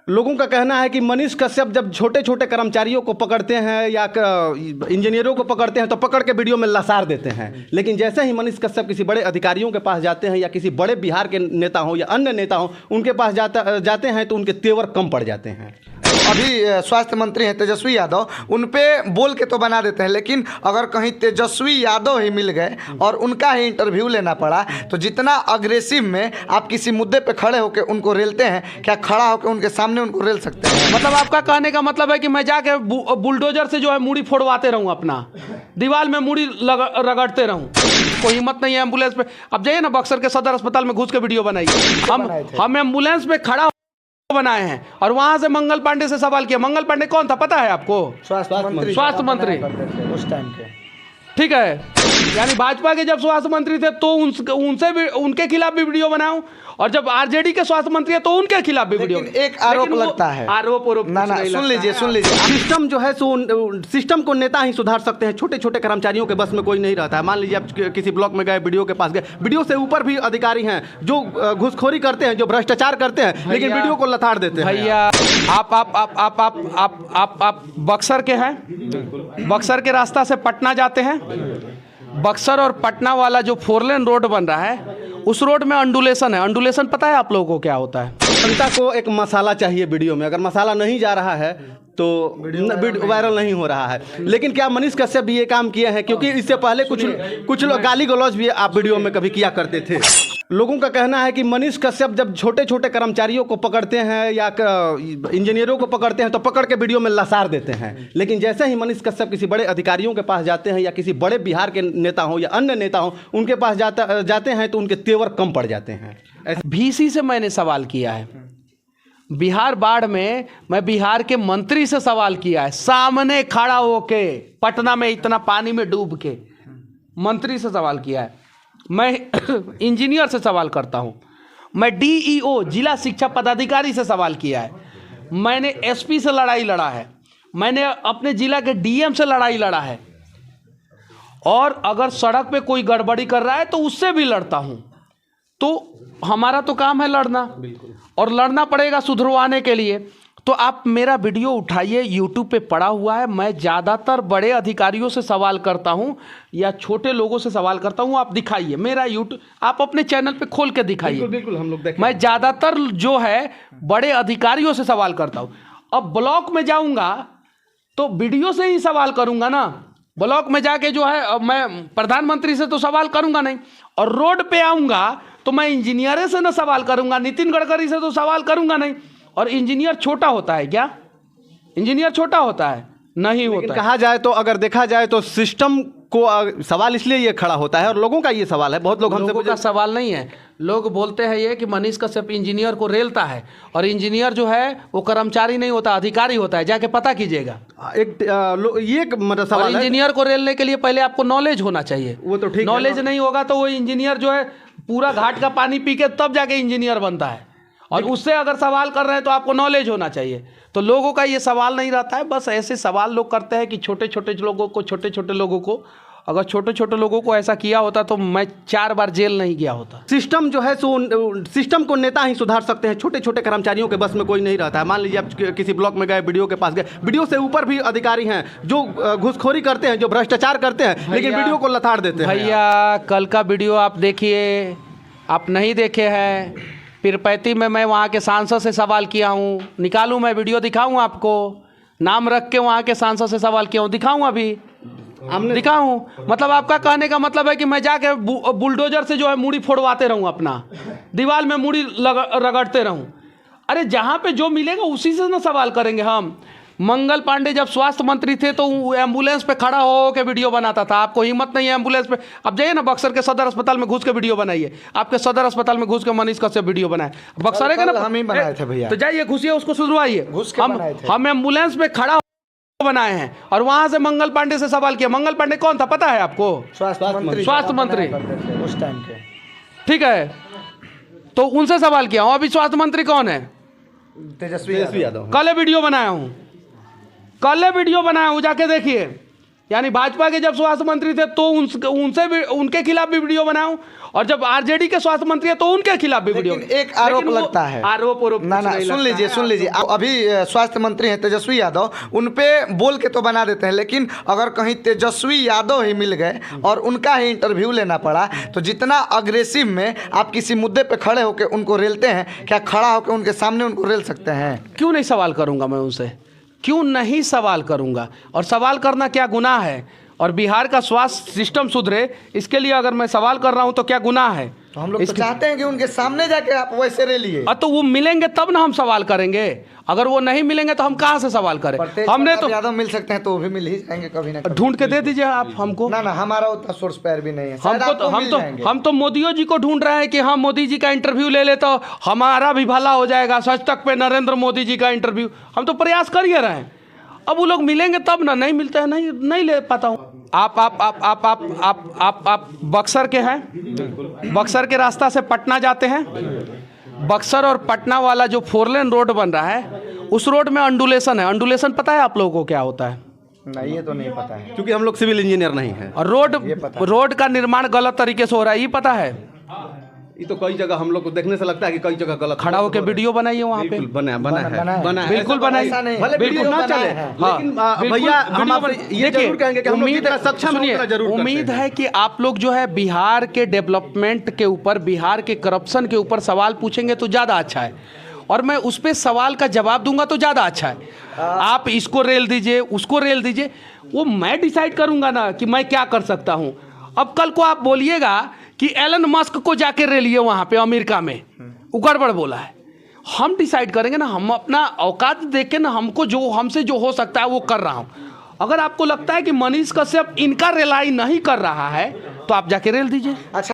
लोगों का कहना है कि मनीष कश्यप जब छोटे छोटे कर्मचारियों को पकड़ते हैं या इंजीनियरों को पकड़ते हैं तो पकड़ के वीडियो में लसार देते हैं, लेकिन जैसे ही मनीष कश्यप किसी बड़े अधिकारियों के पास जाते हैं या किसी बड़े बिहार के नेता हों या अन्य नेता हों उनके पास जाते हैं तो उनके तेवर कम पड़ जाते हैं। अभी स्वास्थ्य मंत्री हैं तेजस्वी यादव, उन पे बोल के तो बना देते हैं, लेकिन अगर कहीं तेजस्वी यादव ही मिल गए और उनका ही इंटरव्यू लेना पड़ा तो जितना अग्रेसिव में आप किसी मुद्दे पे खड़े होकर उनको रेलते हैं, क्या खड़ा होकर उनके सामने उनको रेल सकते हैं? मतलब आपका कहने का मतलब है कि मैं जाके बुलडोजर से जो है मूड़ी फोड़वाते रहूं, अपना दीवार में मूड़ी रगड़ते रहूं, कोई हिम्मत नहीं है एम्बुलेंस पे। अब जाइए ना बक्सर के सदर अस्पताल में घुस के वीडियो बनाइए। हम एम्बुलेंस पे खड़ा बनाए हैं और वहां से मंगल पांडे से सवाल किया। मंगल पांडे कौन था पता है आपको? स्वास्थ्य मंत्री उस टाइम के, ठीक है। यानी भाजपा के जब स्वास्थ्य मंत्री थे तो उनसे भी, उनके खिलाफ भी वीडियो बनाऊं, और जब आरजेडी के स्वास्थ्य मंत्री है तो उनके खिलाफ भी वीडियो। एक आरोप लगता है, आरोप ना सुन लीजिए सिस्टम जो है सिस्टम को नेता ही सुधार सकते हैं, छोटे छोटे कर्मचारियों के बस में कोई नहीं रहता है। मान लीजिए आप किसी ब्लॉक में गए, वीडियो के पास गए, वीडियो से ऊपर भी अधिकारी हैं जो घुसखोरी करते हैं, जो भ्रष्टाचार करते हैं, लेकिन वीडियो को लताड़ देते हैं। भैया आप बक्सर के हैं, बक्सर के रास्ता से पटना जाते हैं, बक्सर और पटना वाला जो 4 लेन रोड बन रहा है उस रोड में अंडुलेशन है। अंडुलेशन पता है आप लोगों को क्या होता है? जनता को एक मसाला चाहिए वीडियो में, अगर मसाला नहीं जा रहा है तो वायरल नहीं हो रहा है। लेकिन क्या मनीष कश्यप भी ये काम किए हैं? क्योंकि इससे पहले कुछ लोग गाली गलौज भी आप वीडियो में कभी किया करते थे। लोगों का कहना है कि मनीष कश्यप जब छोटे छोटे कर्मचारियों को पकड़ते हैं या इंजीनियरों को पकड़ते हैं तो पकड़ के वीडियो में लसार देते हैं, लेकिन जैसे ही मनीष कश्यप किसी बड़े अधिकारियों के पास जाते हैं या किसी बड़े बिहार के नेता हों या अन्य नेता हों उनके पास जाते हैं तो उनके तेवर कम पड़ जाते हैं। VC से मैंने सवाल किया है, बिहार बाढ़ में मैं बिहार के मंत्री से सवाल किया है, सामने खड़ा होके पटना में इतना पानी में डूब के मंत्री से सवाल किया है। मैं इंजीनियर से सवाल करता हूं, मैं DEO जिला शिक्षा पदाधिकारी से सवाल किया है, मैंने SP से लड़ाई लड़ा है, मैंने अपने जिला के DM से लड़ाई लड़ा है, और अगर सड़क पे कोई गड़बड़ी कर रहा है तो उससे भी लड़ता हूं। तो हमारा तो काम है लड़ना, और लड़ना पड़ेगा सुधरवाने के लिए। तो आप मेरा वीडियो उठाइए, YouTube पे पड़ा हुआ है। मैं ज़्यादातर बड़े अधिकारियों से सवाल करता हूं या छोटे लोगों से सवाल करता हूं। आप दिखाइए मेरा YouTube, आप अपने चैनल पे खोल के दिखाइए। बिल्कुल हम लोग देखें। मैं ज़्यादातर जो है बड़े अधिकारियों से सवाल करता हूं। अब ब्लॉक में जाऊंगा तो वीडियो से ही सवाल करूंगा ना, ब्लॉक में जाके जो है मैं प्रधानमंत्री से तो सवाल करूंगा नहीं, और रोड पे आऊंगा तो मैं इंजीनियर से ना सवाल करूंगा, नितिन गडकरी से तो सवाल करूंगा नहीं। और इंजीनियर छोटा होता है क्या? इंजीनियर छोटा होता है? नहीं होता। कहा जाए तो, अगर देखा जाए तो सिस्टम को सवाल इसलिए ये खड़ा होता है, और लोगों का ये सवाल है, बहुत लोग हमसे का सवाल नहीं है। लोग बोलते हैं ये कि मनीष कश्यप इंजीनियर को रेलता है, और इंजीनियर जो है वो कर्मचारी नहीं होता, अधिकारी होता है, जाके पता कीजिएगा। ये मतलब सवाल है। इंजीनियर को रेलने के लिए पहले आपको नॉलेज होना चाहिए। वो तो ठीक, नॉलेज नहीं होगा तो वो इंजीनियर जो है पूरा घाट का पानी पी के तब जाके इंजीनियर बनता है, और उससे अगर सवाल कर रहे हैं तो आपको नॉलेज होना चाहिए। तो लोगों का ये सवाल नहीं रहता है, बस ऐसे सवाल लोग करते हैं कि छोटे छोटे लोगों को अगर छोटे छोटे लोगों को ऐसा किया होता तो मैं 4 बार जेल नहीं गया होता। सिस्टम जो है सिस्टम को नेता ही सुधार सकते हैं, छोटे छोटे कर्मचारियों के बस में कोई नहीं रहता है। मान लीजिए आप किसी ब्लॉक में गए, वीडियो के पास गए, वीडियो से ऊपर भी अधिकारी हैं जो घुसखोरी करते हैं, जो भ्रष्टाचार करते हैं, लेकिन वीडियो को लताड़ देते हैं। भैया कल का वीडियो आप देखिए, आप नहीं देखे हैं। पीरपैंती में मैं वहाँ के सांसद से सवाल किया हूँ, निकालूँ मैं वीडियो दिखाऊँ आपको, नाम रख के वहाँ के सांसद से सवाल किया हूँ, दिखाऊँ अभी दिखाऊँ? मतलब आपका कहने का मतलब है कि मैं जाके बुलडोजर से जो है मूड़ी फोड़वाते रहूँ, अपना दीवार में मूड़ी रगड़ते रहूँ। अरे जहाँ पे जो मिलेगा उसी से ना सवाल करेंगे हम। मंगल पांडे जब स्वास्थ्य मंत्री थे तो एम्बुलेंस पे खड़ा हो के वीडियो बनाता था। आपको हिम्मत नहीं है एम्बुलेंस पे? अब जाइए ना बक्सर के सदर अस्पताल में घुस के वीडियो बनाइए। आपके सदर अस्पताल में घुस के मनीष कश्यप वीडियो बनाए, बक्सर है ना, हम ही बनाए थे भैया। तो जाइए घुसिए, उसको सुधरवाइए। हम एम्बुलेंस पे खड़ा बनाए हैं, और वहां से मंगल पांडे से सवाल किया। मंगल पांडे कौन था पता है आपको? स्वास्थ्य मंत्री उस टाइम के, ठीक है। तो उनसे सवाल किया हूं। अभी स्वास्थ्य मंत्री कौन है? तेजस्वी यादव। कल वीडियो बनाया हूं, जाके देखिए। यानी भाजपा के जब स्वास्थ्य मंत्री थे तो उनसे भी उनके खिलाफ भी वीडियो बनाऊं, और जब आरजेडी के स्वास्थ्य मंत्री है तो उनके खिलाफ भी वीडियो। लेकिन एक आरोप लगता है, आरोप ना सुन लीजिए अभी स्वास्थ्य मंत्री हैं तेजस्वी यादव, उन पे बोल के तो बना देते हैं, लेकिन अगर कहीं तेजस्वी यादव ही मिल गए और उनका ही इंटरव्यू लेना पड़ा तो जितना अग्रेसिव में आप किसी मुद्दे पे खड़े होकर उनको रेलते हैं, क्या खड़ा होकर उनके सामने उनको रेल सकते हैं? क्यों नहीं सवाल करूंगा मैं उनसे, क्यों नहीं सवाल करूंगा? और सवाल करना क्या गुनाह है? और बिहार का स्वास्थ्य सिस्टम सुधरे इसके लिए अगर मैं सवाल कर रहा हूं तो क्या गुनाह है? तो हम लोग तो चाहते हैं कि उनके सामने जाके आप वैसे रेलिए। तो वो मिलेंगे तब ना हम सवाल करेंगे, अगर वो नहीं मिलेंगे तो हम कहाँ से सवाल करें? हमने तो यादव मिल सकते हैं तो वो भी मिल ही जाएंगे कभी ना कभी। ढूंढ के दे दीजिए आप हमको। ना हमारा उतना सोर्स पैर भी नहीं है। हम तो मोदी जी को ढूंढ रहे हैं कि हम मोदी जी का इंटरव्यू ले ले तो हमारा भी भला हो जाएगा। सच तक पे नरेंद्र मोदी जी का इंटरव्यू हम तो प्रयास कर ही रहे हैं। अब वो लोग मिलेंगे तब ना, नहीं मिलते हैं नहीं ले पाता हूँ। आप बक्सर के हैं, बक्सर के रास्ता से पटना जाते हैं। बक्सर और पटना वाला जो 4 लेन रोड बन रहा है उस रोड में अंडुलेशन है। अंडुलेशन पता है आप लोगों को क्या होता है? नहीं, ये तो नहीं पता है, क्योंकि हम लोग सिविल इंजीनियर नहीं है। और रोड का निर्माण गलत तरीके से हो रहा है, ये पता है? ये तो कई जगह हम लोग को देखने से लगता है कि कई जगह गलत। खड़ा होकर वीडियो बनाइए वहाँ पे। बना है बिल्कुल बनाइए, भले वीडियो ना चले, लेकिन भैया हम आपसे ये जरूर कहेंगे कि हम लोग जितना सक्षम हैं उतना जरूर उम्मीद है कि आप लोग जो है बिहार के डेवलपमेंट के ऊपर, बिहार के करप्शन के ऊपर सवाल पूछेंगे तो ज़्यादा अच्छा है, और मैं उस पर सवाल का जवाब दूंगा तो ज़्यादा अच्छा है। आप इसको रेल दीजिए, उसको रेल दीजिए, वो मैं डिसाइड करूंगा ना कि मैं क्या कर सकता हूं। अब कल को आप बोलिएगा कि एलन मस्क को जाके रेलिए वहां पे अमेरिका में, वो गड़बड़ बोला है। हम डिसाइड करेंगे ना, हम अपना औकात देख के ना, हमसे जो हो सकता है वो कर रहा हूं। अगर आपको लगता है कि मनीष कश्यप इनका रेलाई नहीं कर रहा है तो आप जाके रेल दीजिए। अच्छा।